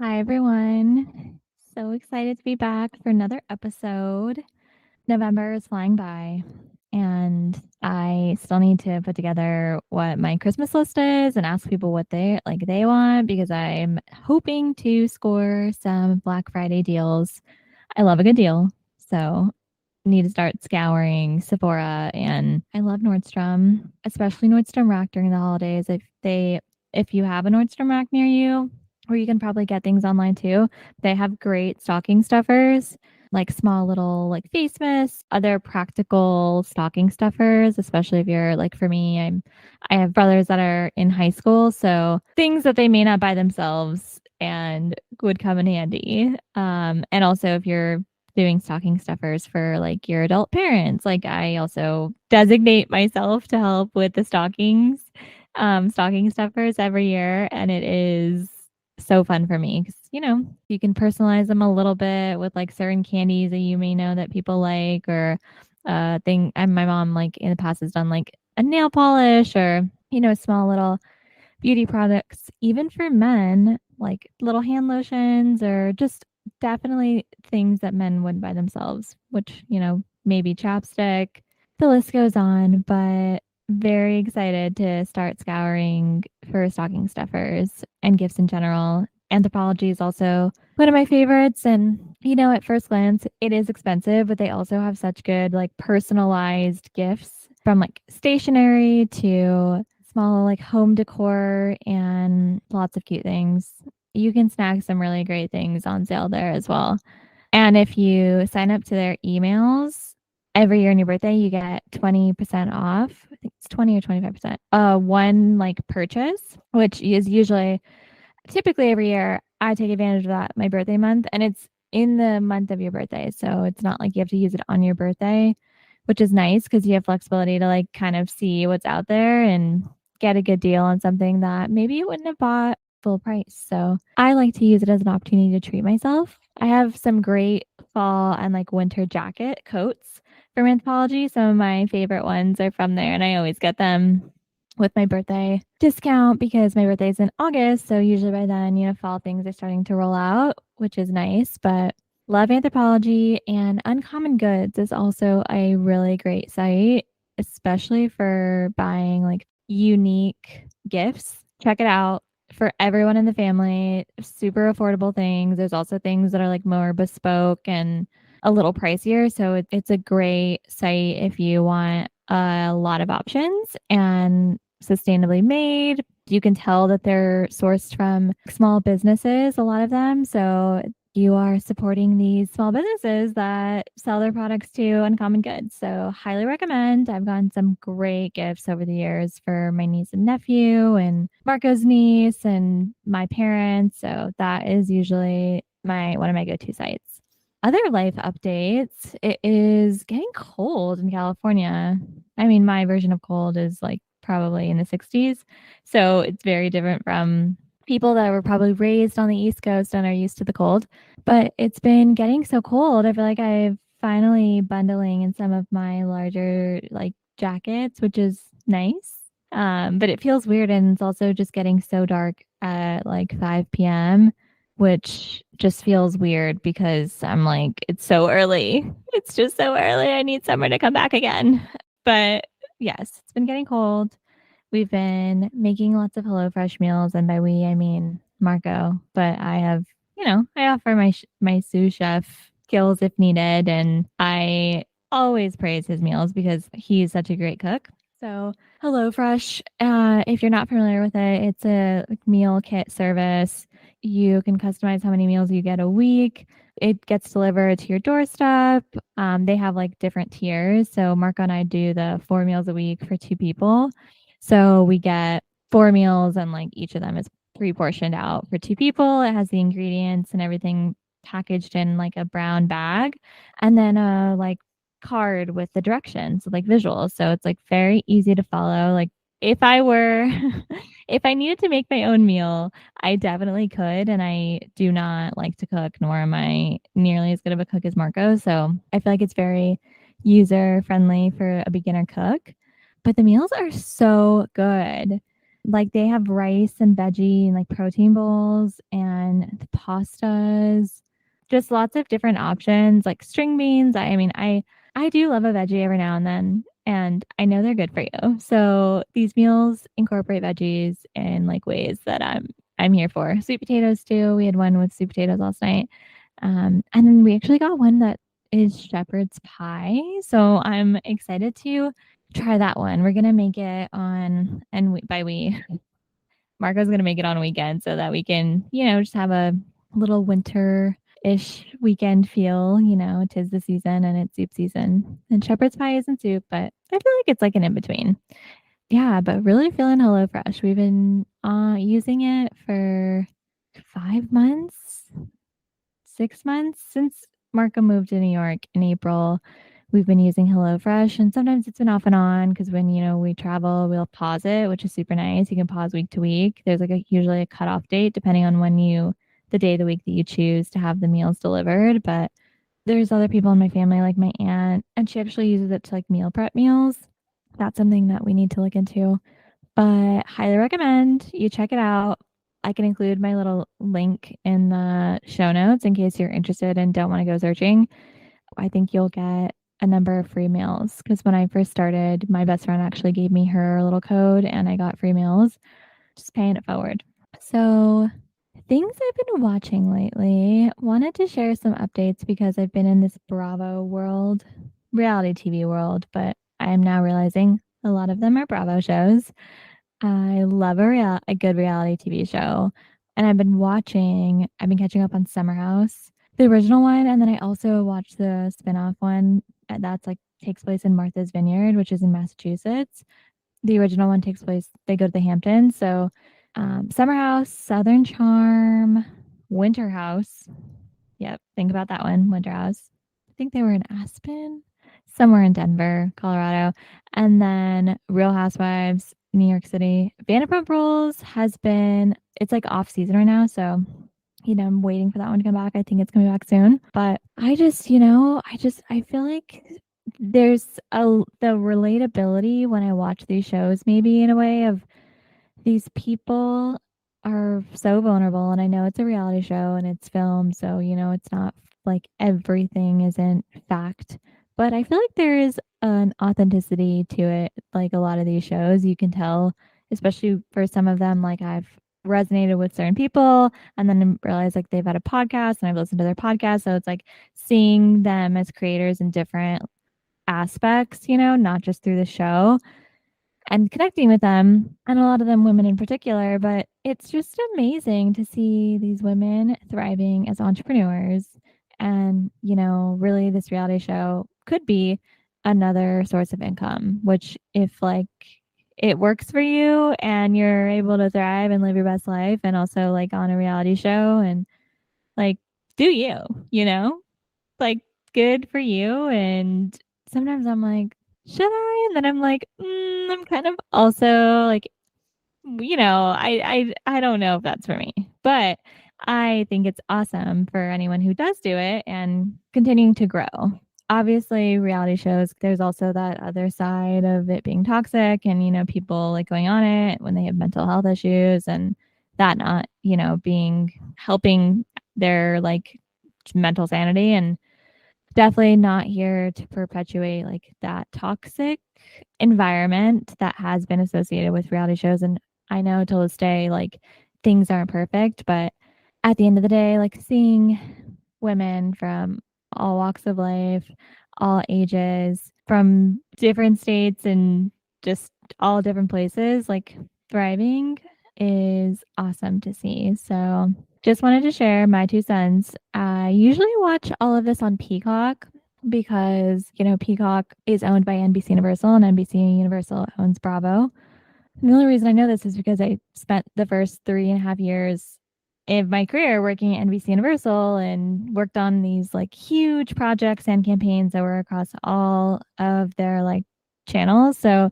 Hi, everyone. So excited to be back for another episode. November is flying by, and I still need to put together what my Christmas list is and ask people what they want because I'm hoping to score some Black Friday deals. I love a good deal. So need to start scouring Sephora, and I love Nordstrom, especially Nordstrom Rack during the holidays. If you have a Nordstrom Rack near you, or you can probably get things online too, they have great stocking stuffers, like small little like face mists, other practical stocking stuffers, especially if you're like for me, I have brothers that are in high school, so things that they may not buy themselves and would come in handy. And also if you're doing stocking stuffers for like your adult parents. Like I also designate myself to help with the stocking stuffers every year. And it is so fun for me because, you can personalize them a little bit with like certain candies that you may know that people like or thing. And my mom like in the past has done like a nail polish or, small little beauty products, even for men, like little hand lotions or just definitely things that men wouldn't buy themselves, which, maybe chapstick. The list goes on, but very excited to start scouring for stocking stuffers and gifts in general. Anthropologie is also one of my favorites. And, at first glance, it is expensive, but they also have such good, like, personalized gifts from like stationery to small like home decor and lots of cute things. You can snag some really great things on sale there as well. And if you sign up to their emails every year on your birthday, you get 20% off. I think it's 20 or 25%. One like purchase, which is usually typically every year I take advantage of that my birthday month and it's in the month of your birthday. So it's not like you have to use it on your birthday, which is nice because you have flexibility to like kind of see what's out there and get a good deal on something that maybe you wouldn't have bought full price. So I like to use it as an opportunity to treat myself. I have some great fall and like winter jacket coats from Anthropologie. Some of my favorite ones are from there, and I always get them with my birthday discount because my birthday is in August. So usually by then, fall things are starting to roll out, which is nice. But love Anthropologie, and Uncommon Goods is also a really great site, especially for buying like unique gifts. Check it out for everyone in the family. Super affordable things. There's also things that are like more bespoke and a little pricier. So it's a great site if you want a lot of options and sustainably made. You can tell that they're sourced from small businesses, a lot of them. So you are supporting these small businesses that sell their products to Uncommon Goods. So highly recommend. I've gotten some great gifts over the years for my niece and nephew and Marco's niece and my parents. So that is usually my one of my go-to sites. Other life updates, it is getting cold in California. I mean, my version of cold is like probably in the 60s. So it's very different from people that were probably raised on the East Coast and are used to the cold. But it's been getting so cold. I feel like I've finally bundling in some of my larger like jackets, which is nice. But it feels weird and it's also just getting so dark at like 5 p.m., which just feels weird because I'm like, it's so early. It's just so early. I need summer to come back again. But yes, it's been getting cold. We've been making lots of HelloFresh meals, and by we I mean Marco. But I have, I offer my sous chef skills if needed, and I always praise his meals because he's such a great cook. So HelloFresh, if you're not familiar with it, it's a meal kit service. You can customize how many meals you get a week. It gets delivered to your doorstep. They have like different tiers. So Marco and I do the 4 meals a week for 2 people. So we get 4 meals and like each of them is pre-portioned out for 2 people. It has the ingredients and everything packaged in like a brown bag and then a like card with the directions, like visuals. So it's like very easy to follow. Like if I were if I needed to make my own meal, I definitely could. And I do not like to cook, nor am I nearly as good of a cook as Marco. So I feel like it's very user friendly for a beginner cook. But the meals are so good. Like they have rice and veggie and like protein bowls and the pastas, just lots of different options like string beans. I mean, I do love a veggie every now and I know they're good for you. So these meals incorporate veggies in like ways that I'm here for. Sweet potatoes too. We had one with sweet potatoes last night. And then we actually got one that is shepherd's pie. So I'm excited to try that one. We're gonna make it on, and by we, Marco's gonna make it on a weekend so that we can, just have a little winter-ish weekend feel. Tis the season and it's soup season. And shepherd's pie isn't soup, but I feel like it's like an in between. Yeah, but really feeling HelloFresh. We've been using it for 5 months, 6 months since Marco moved to New York in April. We've been using HelloFresh, and sometimes it's been off and on because when we travel, we'll pause it, which is super nice. You can pause week to week. There's like usually a cutoff date depending on the day of the week that you choose to have the meals delivered. But there's other people in my family, like my aunt, and she actually uses it to like meal prep meals. That's something that we need to look into. But highly recommend you check it out. I can include my little link in the show notes in case you're interested and don't want to go searching. I think you'll get a number of free meals because when I first started, my best friend actually gave me her little code and I got free meals, just paying it forward. So, things I've been watching lately, wanted to share some updates because I've been in this Bravo world, reality TV world, but I am now realizing a lot of them are Bravo shows. I love a good reality TV show, and I've been catching up on Summer House, the original one, and then I also watched the spinoff one, that's, like, takes place in Martha's Vineyard, which is in Massachusetts. The original one takes place they go to the Hamptons, so, Summer House, Southern Charm, Winter House. Yep, think about that one, Winter House. I think they were in Aspen, somewhere in Denver, Colorado, and then Real Housewives, New York City. Vanderpump Rules it's like off season right now, so I'm waiting for that one to come back. I think it's coming back soon. But I feel like there's the relatability when I watch these shows, maybe in a way of these people are so vulnerable, and I know it's a reality show and it's film, so it's not like everything isn't fact, but I feel like there is an authenticity to it. Like a lot of these shows, you can tell, especially for some of them, like I've resonated with certain people and then realize like they've had a podcast and I've listened to their podcast, so it's like seeing them as creators in different aspects, not just through the show and connecting with them, and a lot of them women in particular. But it's just amazing to see these women thriving as entrepreneurs. And, really this reality show could be another source of income, which if like it works for you and you're able to thrive and live your best life and also like on a reality show and like do you know? Like, good for you, and sometimes I'm like, "Should I?" And then I'm like, I'm kind of also like, I don't know if that's for me, but I think it's awesome for anyone who does do it and continuing to grow. Obviously, reality shows, there's also that other side of it being toxic and, people, like, going on it when they have mental health issues and that not, being helping their, like, mental sanity, and definitely not here to perpetuate like that toxic environment that has been associated with reality shows. And I know till this day, like things aren't perfect, but at the end of the day, like seeing women from all walks of life, all ages, from different states and just all different places, like thriving is awesome to see. So just wanted to share my 2 cents. I usually watch all of this on Peacock because, Peacock is owned by NBC Universal and NBC Universal owns Bravo. And the only reason I know this is because I spent the first 3.5 years of my career working at NBC Universal and worked on these like huge projects and campaigns that were across all of their like channels. So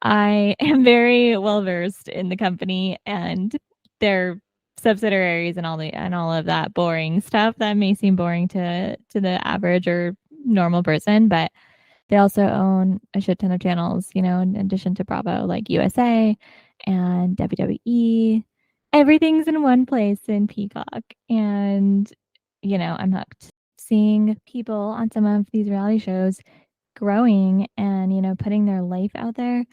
I am very well versed in the company and their subsidiaries and all of that boring stuff that may seem boring to the average or normal person, but they also own a shit ton of channels, in addition to Bravo, like USA and WWE. Everything's in one place in Peacock. And, I'm hooked. Seeing people on some of these reality shows growing and, putting their life out there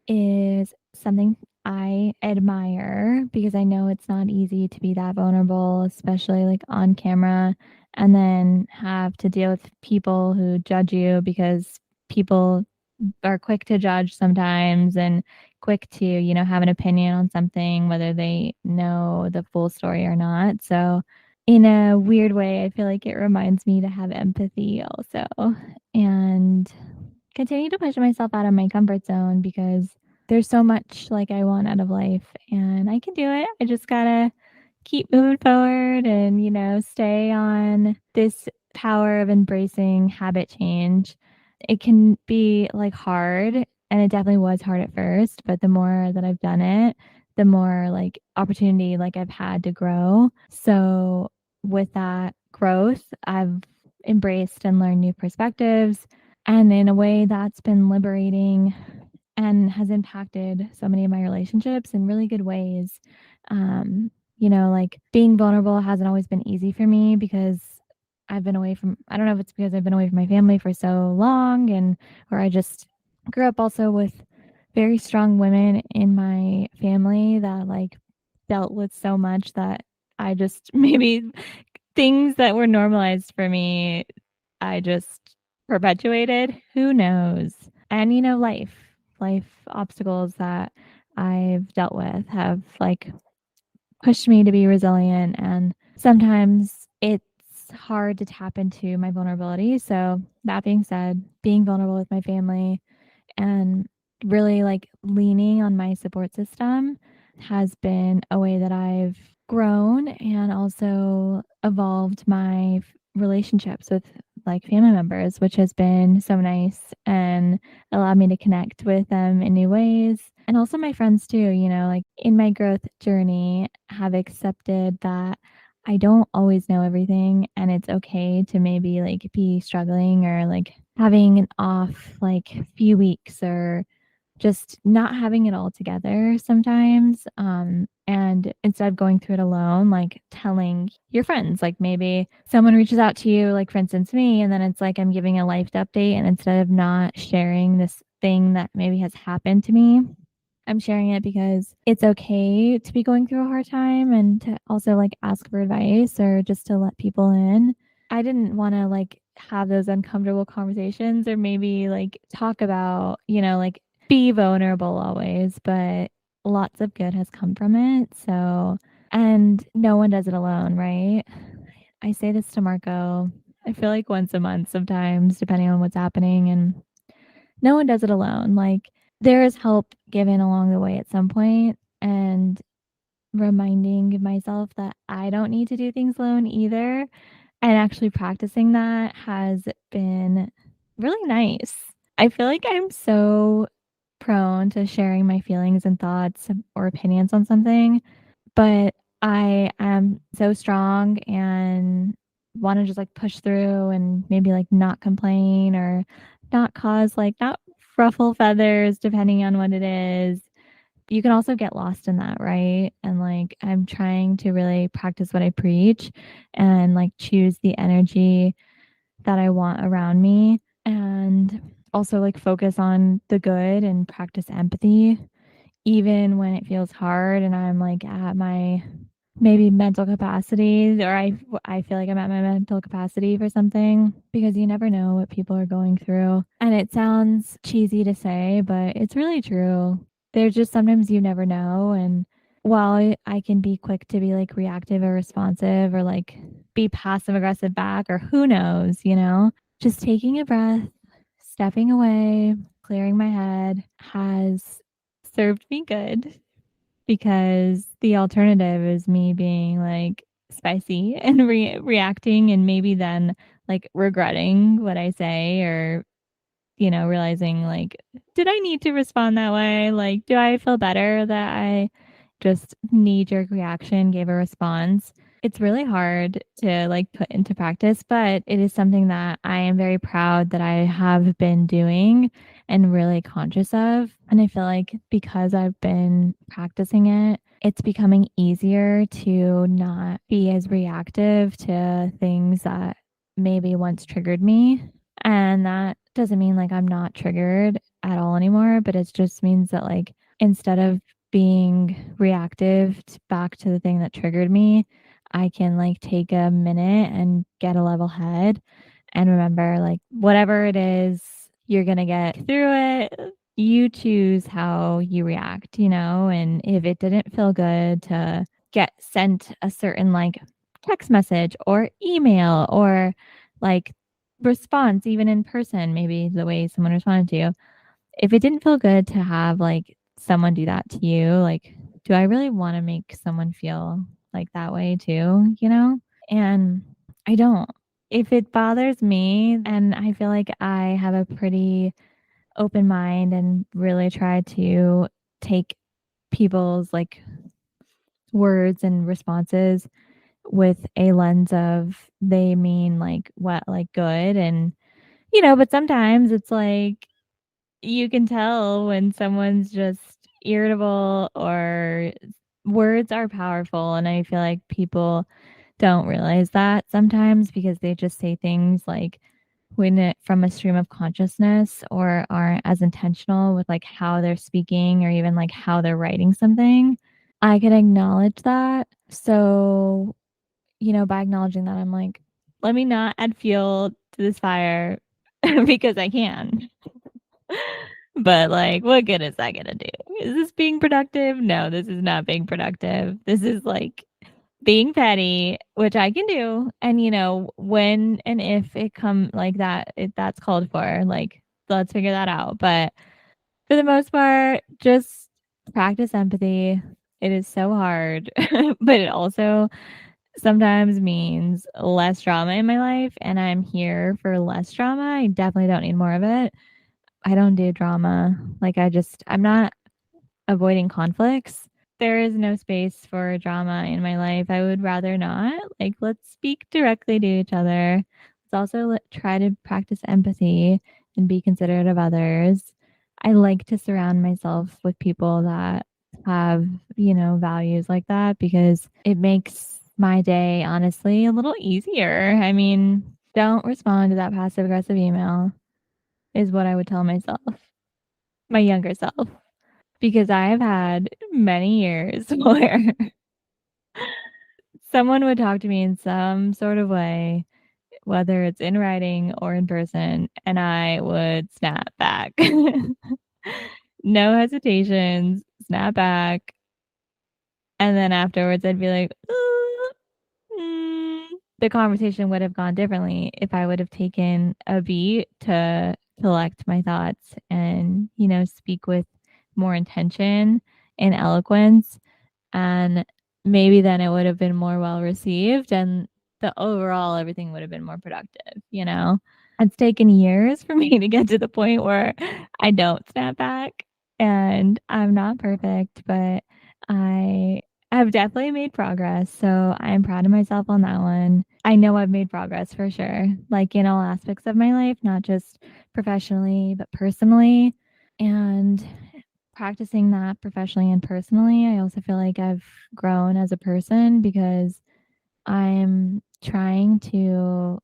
is something I admire because I know it's not easy to be that vulnerable, especially like on camera, and then have to deal with people who judge you because people are quick to judge sometimes and quick to, have an opinion on something, whether they know the full story or not. So, in a weird way, I feel like it reminds me to have empathy also and continue to push myself out of my comfort zone because there's so much like I want out of life and I can do it. I just gotta keep moving forward and, stay on this power of embracing habit change. It can be like hard and it definitely was hard at first, but the more that I've done it, the more like opportunity like I've had to grow. So with that growth, I've embraced and learned new perspectives. And in a way that's been liberating and has impacted so many of my relationships in really good ways. Like being vulnerable hasn't always been easy for me because I don't know if it's because I've been away from my family for so long or I just grew up also with very strong women in my family that like dealt with so much that I just maybe things that were normalized for me, I just perpetuated. Who knows? And life obstacles that I've dealt with have like pushed me to be resilient. And sometimes it's hard to tap into my vulnerability. So, that being said, being vulnerable with my family and really like leaning on my support system has been a way that I've grown and also evolved my relationships with like family members, which has been so nice and allowed me to connect with them in new ways. And also my friends too, like in my growth journey, have accepted that I don't always know everything and it's okay to maybe like be struggling or like having an off like few weeks or just not having it all together sometimes. And instead of going through it alone, like telling your friends, like maybe someone reaches out to you, like for instance, me, and then it's like I'm giving a life update. And instead of not sharing this thing that maybe has happened to me, I'm sharing it because it's okay to be going through a hard time and to also like ask for advice or just to let people in. I didn't want to like have those uncomfortable conversations or maybe like talk about, like be vulnerable always, but lots of good has come from it. So, and no one does it alone, right? I say this to Marco, I feel like once a month sometimes, depending on what's happening. And no one does it alone. Like, there is help given along the way at some point, and reminding myself that I don't need to do things alone either, and actually practicing that has been really nice. I feel like I'm so prone to sharing my feelings and thoughts or opinions on something, but I am so strong and want to just like push through and maybe like not complain or not ruffle feathers depending on what it is. You can also get lost in that, right? And like I'm trying to really practice what I preach and like choose the energy that I want around me and also like focus on the good and practice empathy even when it feels hard and I'm like at my maybe mental capacity or I feel like I'm at my mental capacity for something because you never know what people are going through. And it sounds cheesy to say, but it's really true. There's just sometimes you never know. And while I can be quick to be like reactive or responsive or like be passive aggressive back or who knows, just taking a breath, stepping away, clearing my head has served me good because the alternative is me being like spicy and reacting and maybe then like regretting what I say or realizing like did I need to respond that way? Like do I feel better that I just knee jerk reaction gave a response? It's really hard to, like, put into practice, but it is something that I am very proud that I have been doing and really conscious of, and I feel like because I've been practicing it, it's becoming easier to not be as reactive to things that maybe once triggered me, and that doesn't mean, like, I'm not triggered at all anymore, but it just means that, like, instead of being reactive back to the thing that triggered me, I can like take a minute and get a level head and remember like whatever it is, you're going to get through it. You choose how you react, and if it didn't feel good to get sent a certain like text message or email or like response, even in person, maybe the way someone responded to you, if it didn't feel good to have, like, someone do that to you, like, do I really wanna make someone feel, like, that way too, you know? And I don't. If it bothers me and I feel like I have a pretty open mind and really try to take people's, like, words and responses with a lens of they mean, like, what, like, good and but sometimes it's like you can tell when someone's just irritable or words are powerful, and I feel like people don't realize that sometimes because they just say things like when it from a stream of consciousness or aren't as intentional with like how they're speaking or even like how they're writing something. I can acknowledge that. So, by acknowledging that, I'm like, let me not add fuel to this fire because I can. But, like, what good is that gonna do? Is this being productive? No, this is not being productive. This is, like, being petty, which I can do, and, when and if it come like that, if that's called for, like, let's figure that out, but for the most part, just practice empathy. It is so hard, but it also sometimes means less drama in my life, and I'm here for less drama. I definitely don't need more of it. I don't do drama. Like, I'm not avoiding conflicts. There is no space for drama in my life. I would rather not. Like, let's speak directly to each other. Let's also try to practice empathy and be considerate of others. I like to surround myself with people that have, values like that because it makes my day honestly a little easier. I mean, don't respond to that passive aggressive email is what I would tell myself, my younger self, because I have had many years where someone would talk to me in some sort of way, whether it's in writing or in person, and I would snap back. No hesitations, snap back. And then afterwards, I'd be like, mm. The conversation would have gone differently if I would have taken a beat to collect my thoughts and, speak with more intention and eloquence. And maybe then it would have been more well received and the overall everything would have been more productive. It's taken years for me to get to the point where I don't snap back and I'm not perfect, but I have definitely made progress. So I'm proud of myself on that one. I know I've made progress for sure, like in all aspects of my life, not just professionally, but personally. And practicing that professionally and personally, I also feel like I've grown as a person because I'm trying to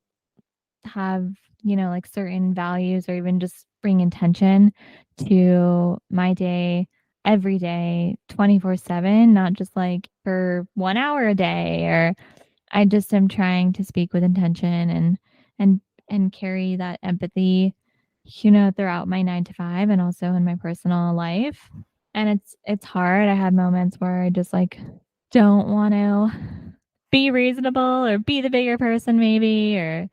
have, like certain values or even just bring intention to my day every day, 24/7, not just like for 1 hour a day or I just am trying to speak with intention and and carry that empathy, throughout my 9 to 5 and also in my personal life. And it's hard. I have moments where I just like don't want to be reasonable or be the bigger person maybe or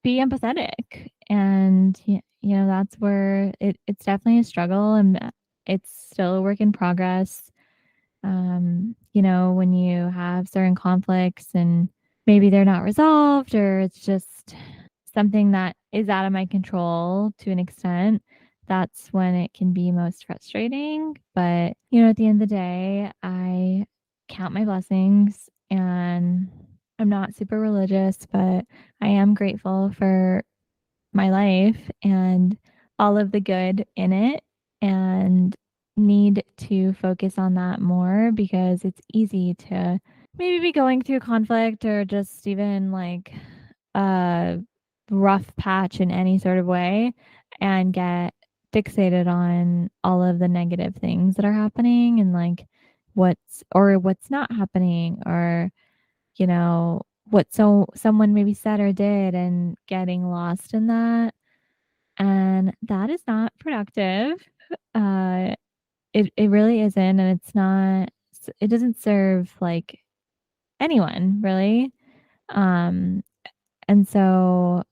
be empathetic. And that's where it's definitely a struggle and it's still a work in progress. When you have certain conflicts and maybe they're not resolved or it's just something that is out of my control to an extent, that's when it can be most frustrating. But, at the end of the day, I count my blessings and I'm not super religious, but I am grateful for my life and all of the good in it, and need to focus on that more because it's easy to maybe be going through conflict or just even like a rough patch in any sort of way and get fixated on all of the negative things that are happening and like what's not happening, or what someone maybe said or did, and getting lost in that, and that is not productive. uh it really isn't, and it doesn't serve like anyone really. um and so,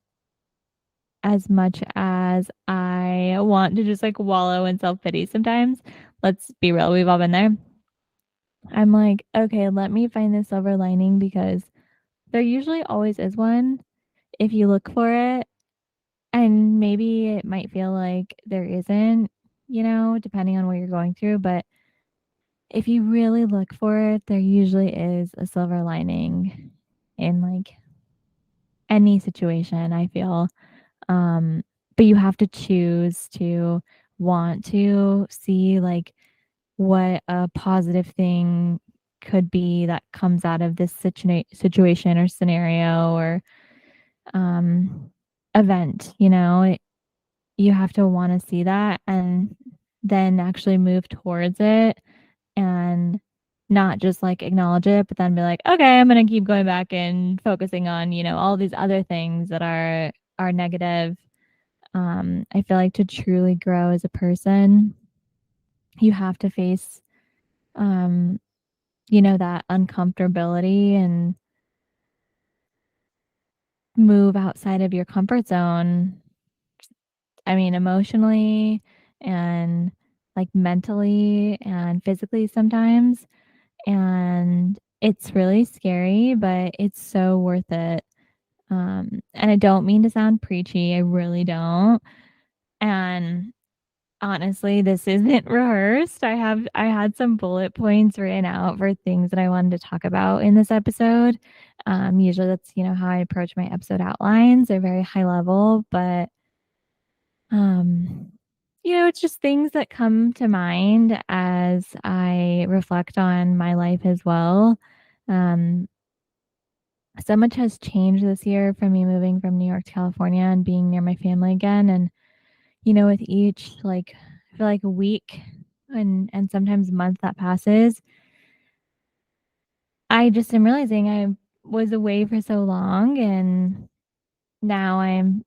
as much as I want to just like wallow in self-pity sometimes, let's be real, we've all been there. I'm like, okay, let me find the silver lining, because there usually always is one if you look for it. And maybe it might feel like there isn't, depending on what you're going through. But if you really look for it, there usually is a silver lining in like any situation, I feel. Um, but you have to choose to want to see like what a positive thing could be that comes out of this situation or scenario or um, event. You have to want to see that and then actually move towards it, and not just like acknowledge it, but then be like, okay, I'm going to keep going back and focusing on, all these other things that are negative. I feel like to truly grow as a person, you have to face, um, that uncomfortability and move outside of your comfort zone. I mean, emotionally and like mentally and physically sometimes. And it's really scary, but it's so worth it. And I don't mean to sound preachy, I really don't. And honestly, this isn't rehearsed. I had some bullet points written out for things that I wanted to talk about in this episode. Usually that's, how I approach my episode outlines. They're very high level, but um, it's just things that come to mind as I reflect on my life as well. Um, so much has changed this year from me moving from New York to California and being near my family again. And, with each like I feel like a week and sometimes a month that passes, I just am realizing I was away for so long, and now I'm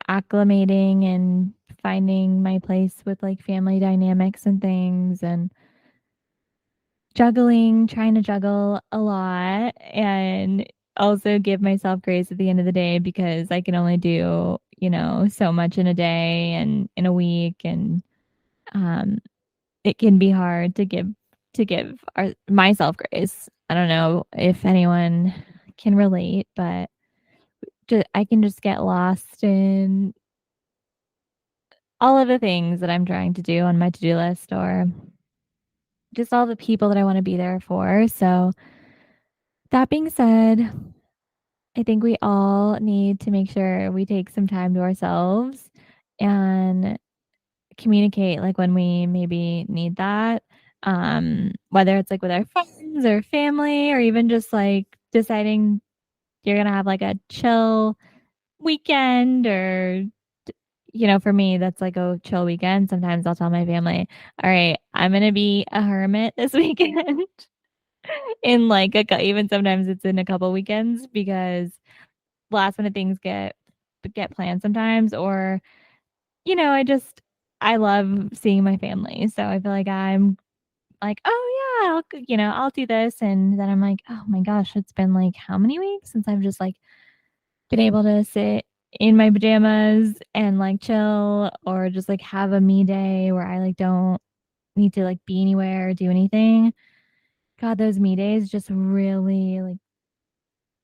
acclimating and finding my place with like family dynamics and things, and trying to juggle a lot, and also give myself grace at the end of the day, because I can only do, so much in a day and in a week. And um it can be hard to give myself grace. I don't know if anyone can relate, but I can just get lost in all of the things that I'm trying to do on my to-do list, or just all the people that I want to be there for. So, that being said, I think we all need to make sure we take some time to ourselves and communicate like when we maybe need that. Whether it's like with our friends or family, or even just like deciding you're going to have like a chill weekend, or for me, that's like a chill weekend. Sometimes I'll tell my family, all right, I'm going to be a hermit this weekend. In like even sometimes it's in a couple weekends, because last minute things get planned sometimes, or I love seeing my family, so I feel like I'm like, oh yeah, I'll do this, and then I'm like, oh my gosh, it's been like how many weeks since I've just like been able to sit in my pajamas and like chill, or just like have a me day where I like don't need to like be anywhere or do anything. God, those me days just really like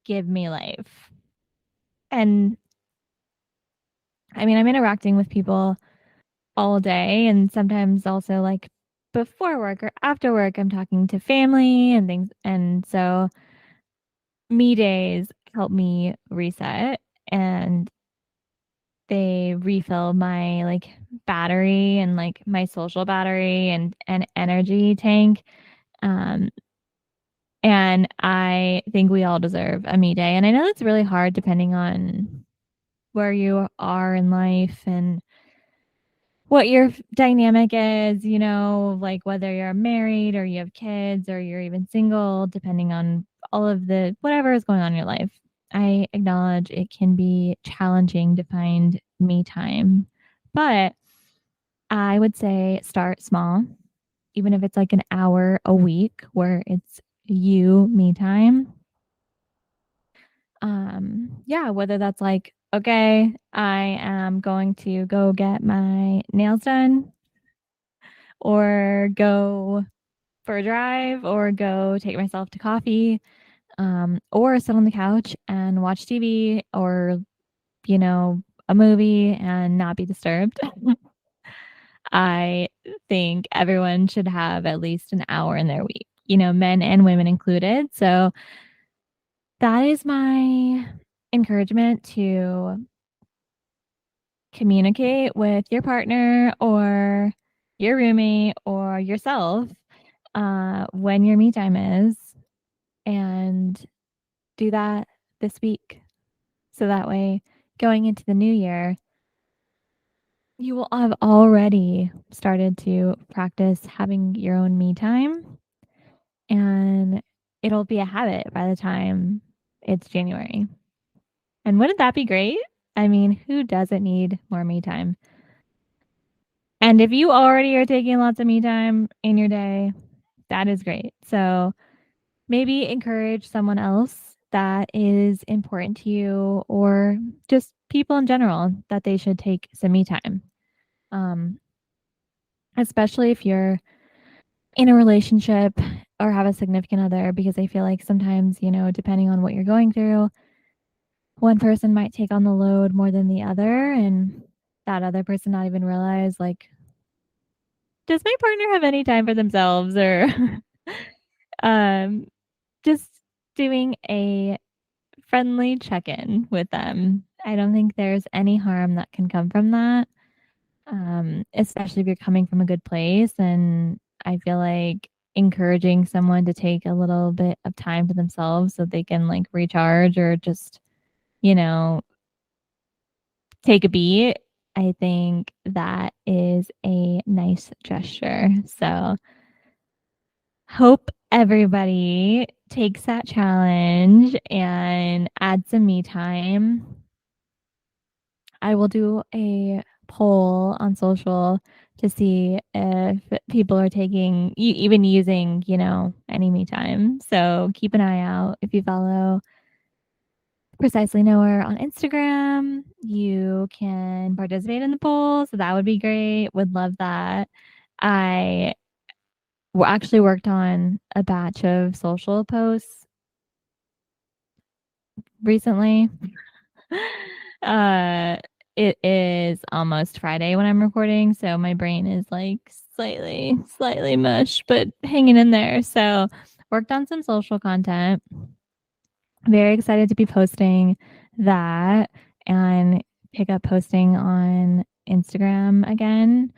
give me life. And I mean, I'm interacting with people all day, and sometimes also like before work or after work, I'm talking to family and things. And so me days help me reset, and they refill my, like, battery and, like, my social battery and energy tank, um, and I think we all deserve a me day, and I know that's really hard depending on where you are in life and what your dynamic is, like whether you're married or you have kids or you're even single, depending on all of the whatever is going on in your life. I acknowledge it can be challenging to find me time, but I would say start small, even if it's like an hour a week where it's you me time. Yeah, whether that's like, okay, I am going to go get my nails done or go for a drive or go take myself to coffee, or sit on the couch and watch TV or, you know, a movie and not be disturbed. I think everyone should have at least an hour in their week, men and women included. So that is my encouragement to communicate with your partner or your roommate or yourself when your me time is, and do that this week. So that way, going into the new year, you will have already started to practice having your own me time, and it'll be a habit by the time it's January. And wouldn't that be great? I mean, who doesn't need more me time? And if you already are taking lots of me time in your day, that is great. So maybe encourage someone else that is important to you, or just people in general, that they should take some me time. Um, Especially if you're in a relationship or have a significant other, because I feel like sometimes, depending on what you're going through, one person might take on the load more than the other, and that other person not even realize, like, does my partner have any time for themselves? Or um, just doing a friendly check-in with them. I don't think there's any harm that can come from that, especially if you're coming from a good place. And I feel like encouraging someone to take a little bit of time to themselves so they can like recharge or just, you know, take a beat. I think that is a nice gesture. So hope everybody takes that challenge and adds some me time. I will do a poll on social to see if people are taking, even using, any me time. So keep an eye out. If you follow Precisely Nowhere on Instagram, you can participate in the poll. So that would be great. Would love that. I actually worked on a batch of social posts recently. Uh, it is almost Friday when I'm recording, so my brain is like slightly mush, but hanging in there. So, worked on some social content. Very excited to be posting that and pick up posting on Instagram again.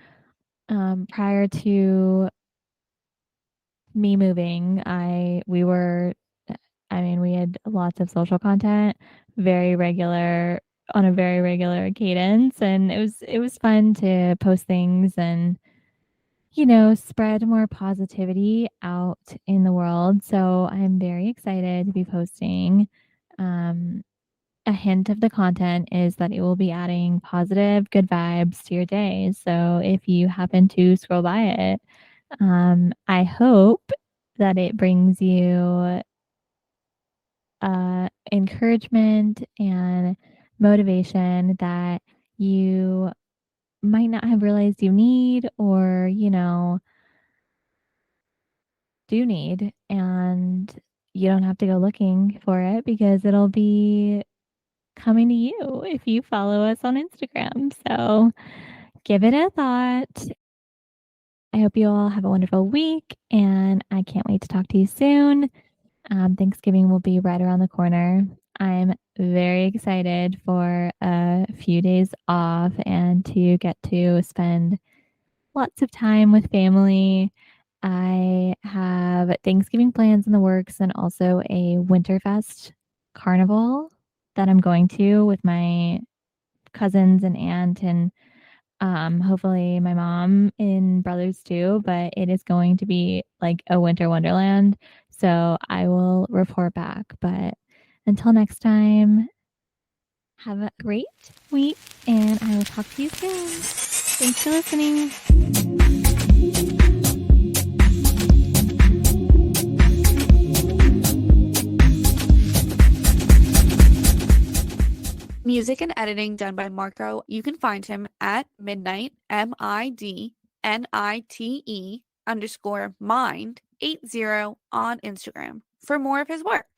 Prior to me moving, we had lots of social content, very regular on a very regular cadence, and it was fun to post things and, spread more positivity out in the world. So I'm very excited to be posting. Um, a hint of the content is that it will be adding positive, good vibes to your day. So if you happen to scroll by it, I hope that it brings you encouragement and motivation that you might not have realized you need, or, do need. And you don't have to go looking for it because it'll be coming to you if you follow us on Instagram. So give it a thought. I hope you all have a wonderful week, and I can't wait to talk to you soon. Thanksgiving will be right around the corner. I'm very excited for a few days off and to get to spend lots of time with family. I have Thanksgiving plans in the works and also a Winterfest carnival that I'm going to with my cousins and aunt and hopefully my mom and brothers too, but it is going to be like a winter wonderland. So I will report back. But until next time, have a great week and I will talk to you soon. Thanks for listening. Music and editing done by Marco. You can find him at midnight, MIDNITE_mind80 on Instagram for more of his work.